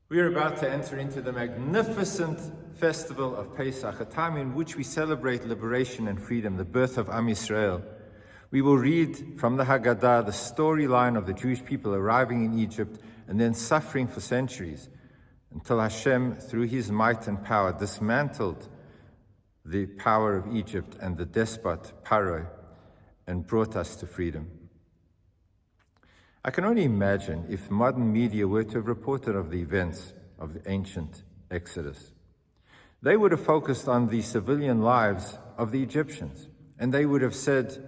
We are about to enter into the magnificent festival of Pesach, a time in which we celebrate liberation and freedom, the birth of Am Yisrael. We will read from the Haggadah the storyline of the Jewish people arriving in Egypt and then suffering for centuries until Hashem, through his might and power, dismantled the power of Egypt and the despot Paro and brought us to freedom. I can only imagine if modern media were to have reported of the events of the ancient Exodus. They would have focused on the civilian lives of the Egyptians, and they would have said,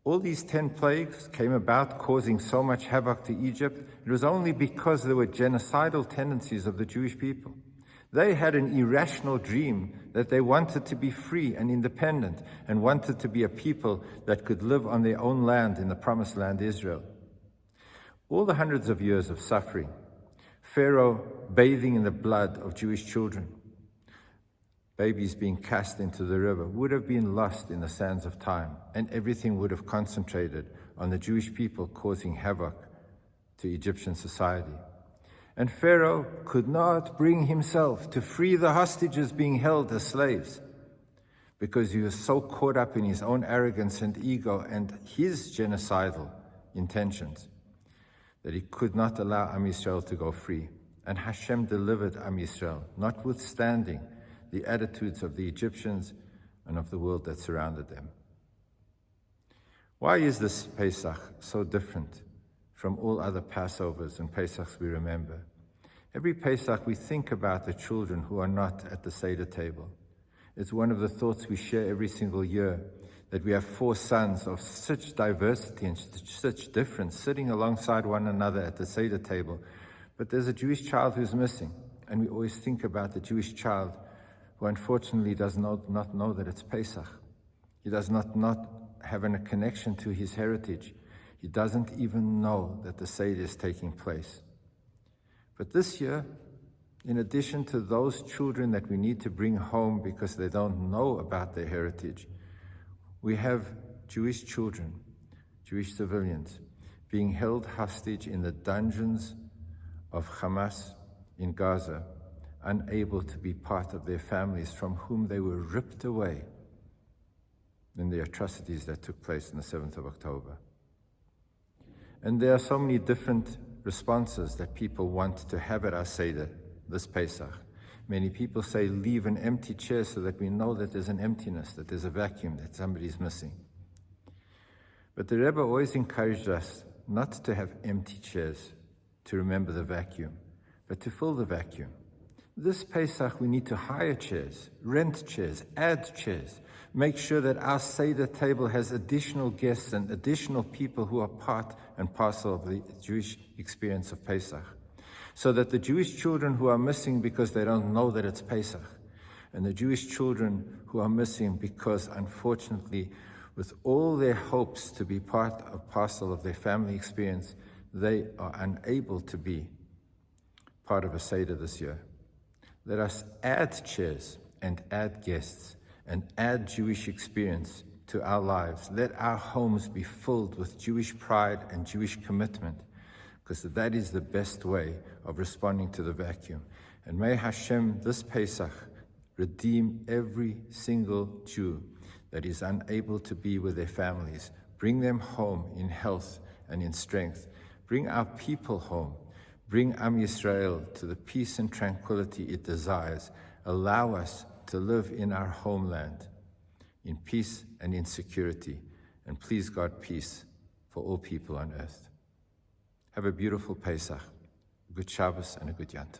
all these 10 plagues came about causing so much havoc to Egypt. It was only because there were genocidal tendencies of the Jewish people. They had an irrational dream that they wanted to be free and independent and wanted to be a people that could live on their own land in the promised land, Israel. All the hundreds of years of suffering, Pharaoh bathing in the blood of Jewish children, babies being cast into the river, would have been lost in the sands of time, and everything would have concentrated on the Jewish people causing havoc to Egyptian society. And Pharaoh could not bring himself to free the hostages being held as slaves because he was so caught up in his own arrogance and ego and his genocidal intentions that he could not allow Am Yisrael to go free. And Hashem delivered Am Yisrael, notwithstanding the attitudes of the Egyptians and of the world that surrounded them. Why is this Pesach so different from all other Passovers and Pesachs we remember? Every Pesach we think about the children who are not at the Seder table. It's one of the thoughts we share every single year, that we have 4 sons of such diversity and such difference sitting alongside one another at the Seder table. But there's a Jewish child who's missing, and we always think about the Jewish child who unfortunately does not know that it's Pesach. He does not have a connection to his heritage. He doesn't even know that the Seder is taking place. But this year, in addition to those children that we need to bring home because they don't know about their heritage, we have Jewish children, Jewish civilians, being held hostage in the dungeons of Hamas in Gaza, unable to be part of their families from whom they were ripped away in the atrocities that took place on the 7th of October. And there are so many different responses that people want to have at our Seder this Pesach. Many people say, leave an empty chair so that we know that there's an emptiness, that there's a vacuum, that somebody's missing. But the Rebbe always encouraged us not to have empty chairs to remember the vacuum, but to fill the vacuum. This Pesach, we need to hire chairs, rent chairs, add chairs, make sure that our Seder table has additional guests and additional people who are part and parcel of the Jewish experience of Pesach, so that the Jewish children who are missing because they don't know that it's Pesach, and the Jewish children who are missing because, unfortunately, with all their hopes to be part of parcel of their family experience, they are unable to be part of a Seder this year. Let us add chairs and add guests and add Jewish experience to our lives. Let our homes be filled with Jewish pride and Jewish commitment, because that is the best way of responding to the vacuum. And may Hashem this Pesach redeem every single Jew that is unable to be with their families. Bring them home in health and in strength. Bring our people home. Bring Am Yisrael to the peace and tranquility it desires. Allow us to live in our homeland in peace and in security. And please God, peace for all people on earth. Have a beautiful Pesach, a good Shabbos, and a good Yantiv.